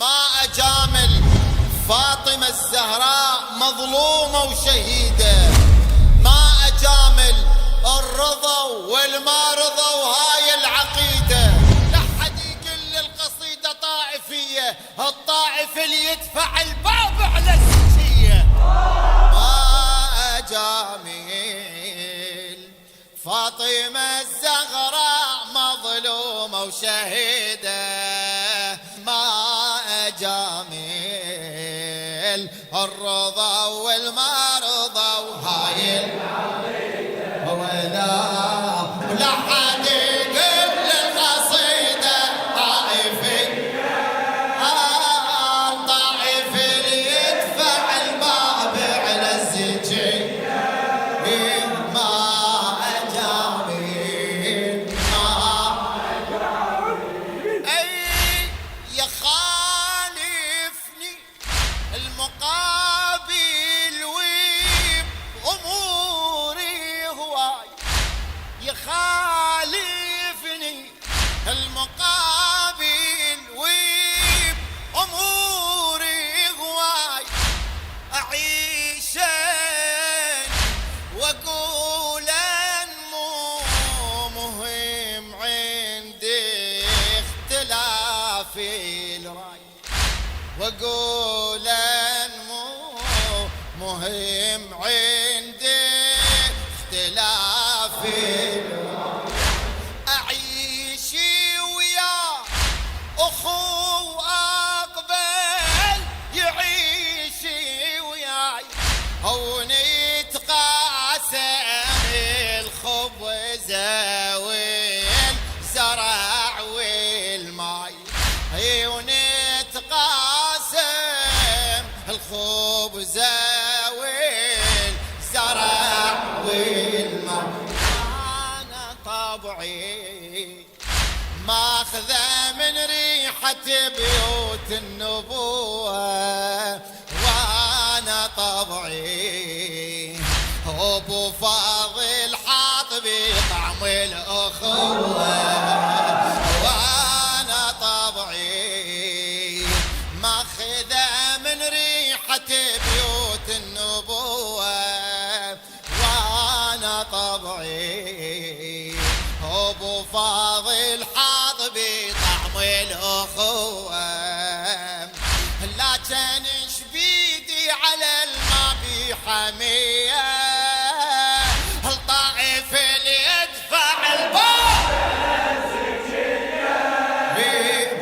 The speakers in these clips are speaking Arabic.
ما أجامل فاطمة الزهراء مظلومة وشهيدة، ما أجامل الرضا والما رضا وهاي العقيدة. لحد يقل القصيدة طائفية، الطائف اللي يدفع الباب على السجية. ما أجامل فاطمة الزهراء مظلومة وشهيدة، ما أجامل الرضا والمرضى وهاي العقيدة ولا حد يقل القصيدة طائفي، الطائف اللي يدفع الباب على الزجية. ما أجامل أي يخالفني المقابل وأموري هواي، يخالفني المقابل وأموري هواي، أعيشن وأقولن مو مهم عندي اختلاف الرأي، وأقولن مو مهم عندي اختلاف الرأي. أعيش ويا أخو أقبل يعيش وياي، أو نتقاسم الخبز والزرع والماي، ونتقاسم الخبز والزرع والماء. أنا طبعي ماخذة من ريحة بيوت النبوة، وأنا طبعي أبو فاضل حاط بطعم الأخوة، وأنا طبعي ماخذة من ريحة بيوت النبوة، وأنا طبعي أبو فاضل حاط بطعم الأخوة. لكن شبيدي على الماء بحمية، الطائف اللي يدفع الباب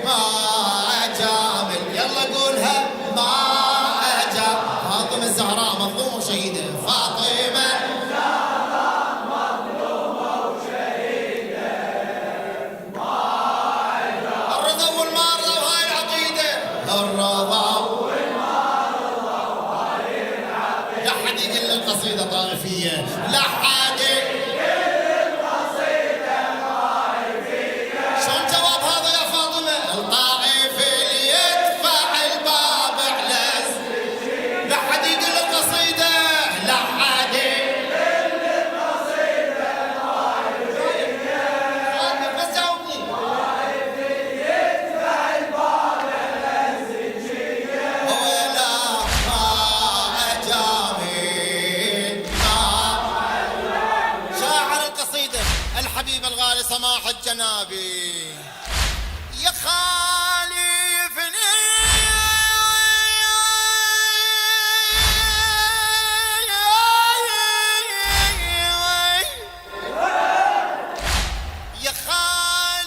ما أجامل. يلا قولها ما أجامل فاطمة الزهراء مظلومة وشهيدة، فاطمة الزهراء مظلومة وشهيدة، ما أجامل الرضا والمرضى وهاي العقيدة، الرضا والمرضى وهاي العقيدة. لا حد يقل القصيدة طائفية، لا حد يقل القصيدة طائفية. شلون جواب هذا يا فاطمة؟ الطائف اللي يدفع الباب على السجية. لا حد يقل القصيدة، لا حد يقل القصيدة طائفية. بس جاوبني. الطائف اللي يدفع الباب على السجية ولا ما أجامل. شاعر القصيدة الحبيب الغالي سماح الجنابي يخالفني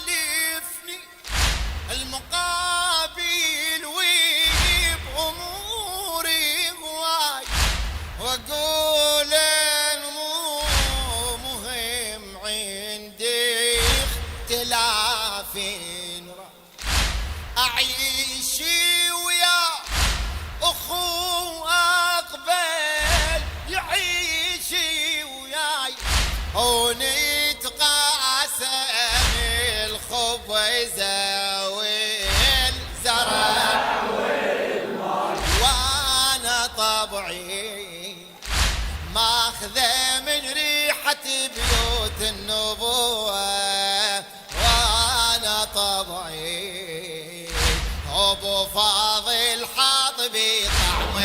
يخالفني المقابل وبأموري هواي، وأقول مو مهم عندي اختلاف رأي. أعيش ويا أخو أقبل يعيش وياي، ونتقاسم الخبز والزرع والماء، وأنا طبعي ماخذة من ريحة بيوت النبوة، وأنا طبعي أبو فاضل حاط بطعم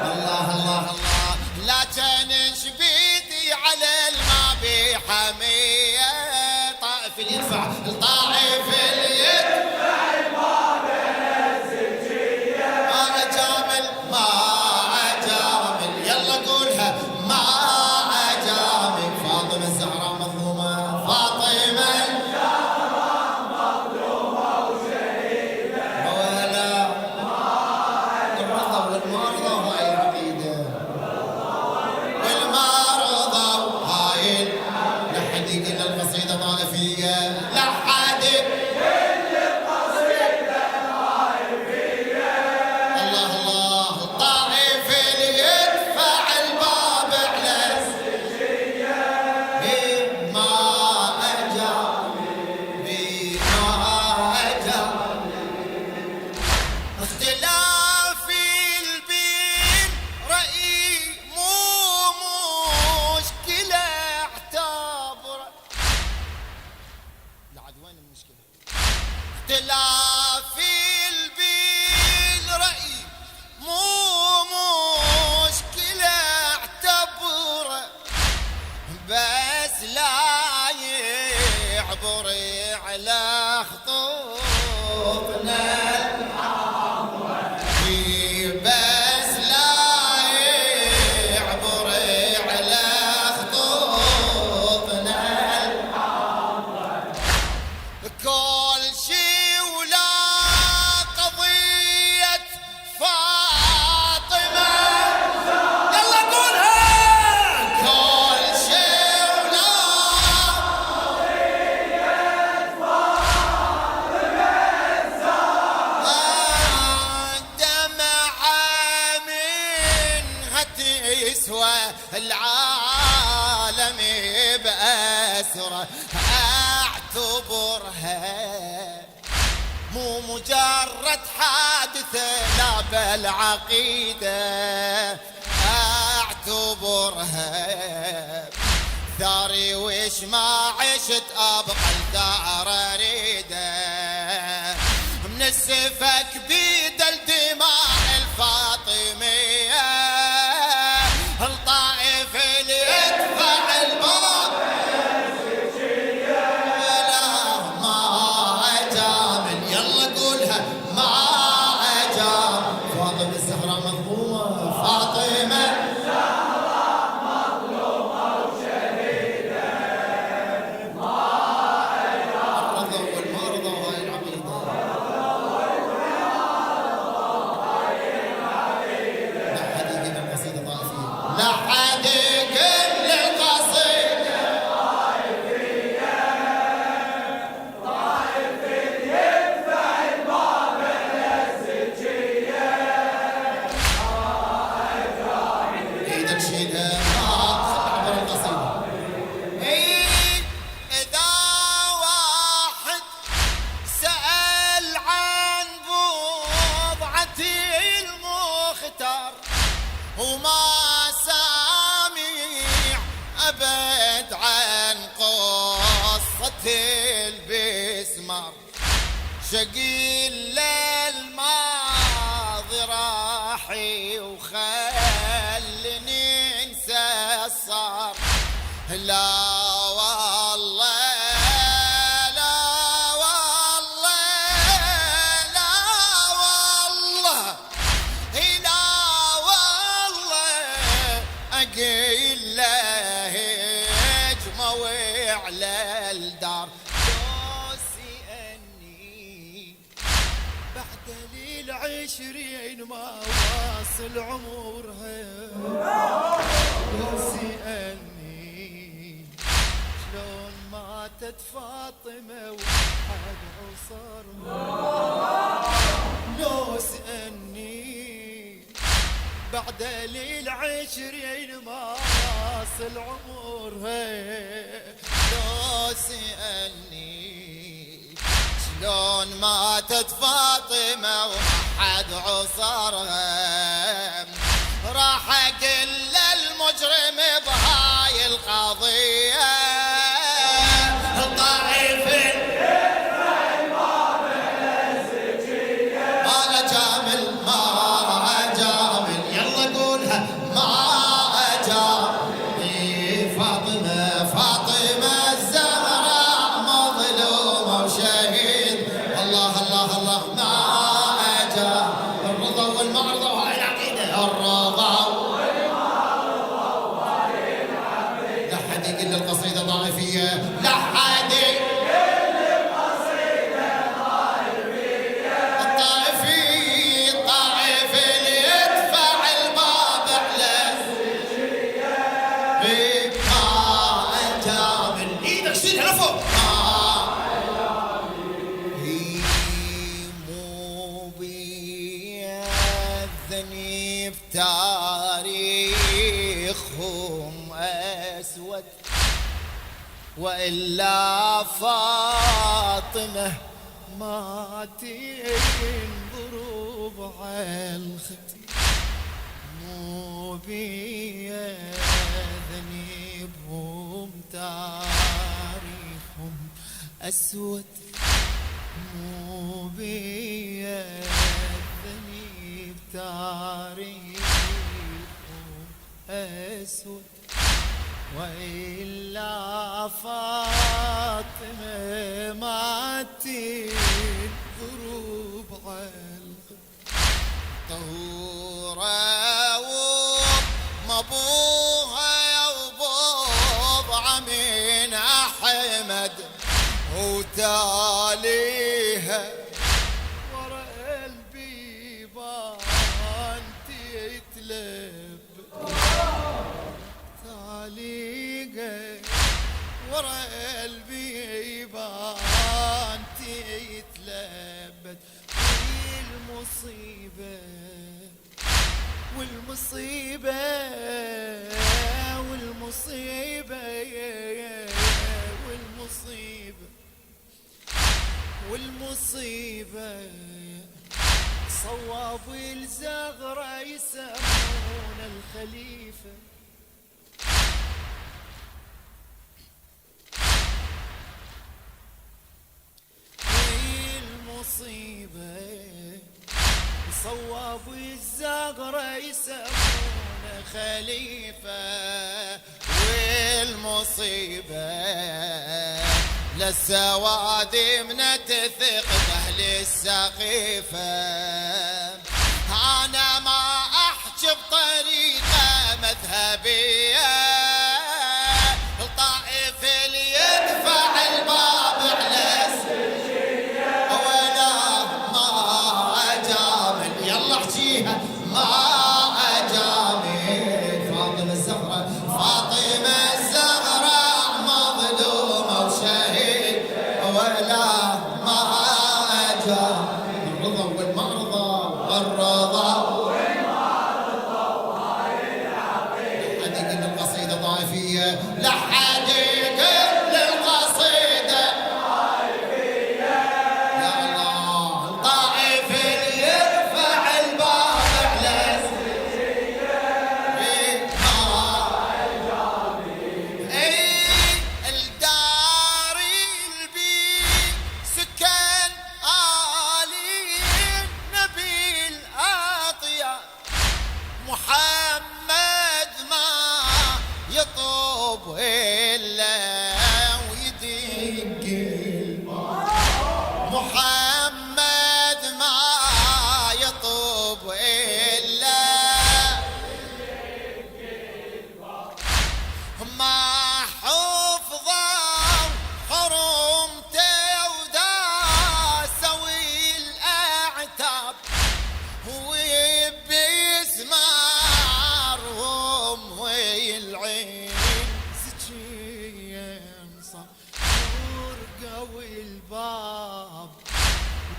الله الله الله. لا كان شبيدي على الماء بحمية. طائف يدفع الطائف يدفع الماء بنزلجية. ما أجامل ما أجامل يلا قولها ما أجامل. فاطمة الزهراء مظلومة فاطمة الزهراء مظلومة وشهيدة. ولا الرضا والمرضى وهاي العقيدة والمرضى وهاي لحد يقل القصيدة طائفية. لحد يقل القصيدة طائفية. الله الله. الطائف اللي يدفع الباب على السجية. ما أجاب ما أجاب. اختلاف البين رأي مو مشكلة اعتبر. لعد وين المشكلة؟ اختلاف البين رأي مو مشكلة اعتبر. بس لا يعبر على خطوطنا. بس لا يعبر على خطوطنا. كل شي ولا قضية فاطمة. يلا قولها. كل شي ولا دمعة منها تسوى العالم بأسره. اعتبرها مو مجرد حادثة لا بل عقيدة. اعتبرها ثاري وش ما عشت ابقى الدار اريده. من السفك بيد الدماء الفاطمية. الطائف اللي يدفع الباب لا ما أجامل. يلا قولها ما أجامل. فاطمة الزهراء مظلومة فاطمة الزهراء مظلومة وشهيدة. ما أجامل. الرضا والمرضى وهاي العقيدة. لا حد يقل القصيدة طائفية. لا حد يقل القصيدة طائفية. طائف يدفع الباب السجية. ايدك شيلها عبر القصيدة. إذا واحد سأل عن بضعتي المختار وما سامع أبد عن قصة البسمار. شقي للماضي راحي وخلني انسى الصار. لا والله لا والله لا والله لا والله. اقيل له اجموي على الدار. دوسي اني بعد لل20 ما واصل عمرها. دوسي اني شلون ماتت فاطمة وحد عصرها. دوسي اني بعد لل20 ما واصل عمرها. لو سألني شلون ماتت فاطمة وحد عصرها. راح اقل للمجرم بهاي القضية. الطائف يدفع الباب السجية. ذنيب تاريخهم أسود، وإلا فاطمة ما تنضرب عالختي. مو بيا ذنيبهم تاريخهم أسود، مو بيا ذنيب تاريخهم أسود، وإلا فاطمة ما تنضرب عالختي. طهورة ومبوها وبضعة من أحمد وتاليها، ورا البيبان تتلب تاليها، ورا البيبان تتلبت. والمصيبة والمصيبة والمصيبة والمصيبة والمصيبة صواب الزغرة يسمون الخليفة. والمصيبة صواب الزغرة يسمونه خليفة. والمصيبة للسواد من تثق بأهل السقيفة. أنا ما أحكي بطريقة مذهبية، الطائف اللي يدفع الباب على السجية، ولا ما أجامل يلا احكيها ما أجامل. فاطمة الزهرة فاطمة الزهرة مظلومة وشهيد، ولا ما أجامل. الرضا والمرضى والرضا لحد القصيدة طائفية، لحد القصيدة طائفية. يا الله الطائف اللي يرفع الباب على السجية، الدار البيت سكن آلي النبي الأطيب محمد ما يطوب إلا ويدق الباب. محمد ما يطوب إلا ما حفظوا حرمته وداسوا الأعتاب، وبيسمارهم والعين سجين صار قوي الباب،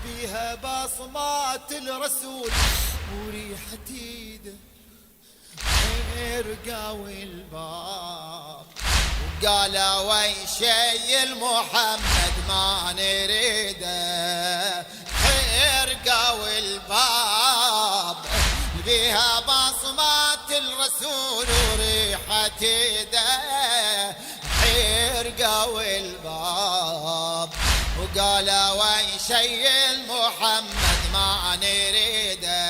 بيها بصمات الرسول وريحة ايده. قوي الباب وقالوا وين شي المحمد ما نريده. قوي الباب بيها بصمات الرسول وريحة ايده. قوي الباب وقالوا وين شي المحمد ما نريده.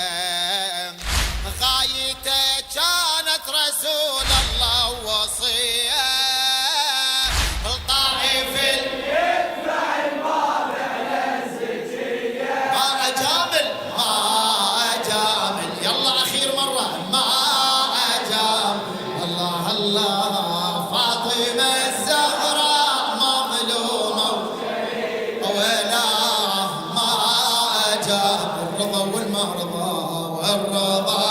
غايته كانت رسول الله وصيه، الطائف يدفع الباب على السجية. ما أجامل ما أجامل يلا أخير مرة ما أجامل. الله الله فاطمة الزهراء مظلومة ولا ما أجامل. الرضا والمرضى والرضا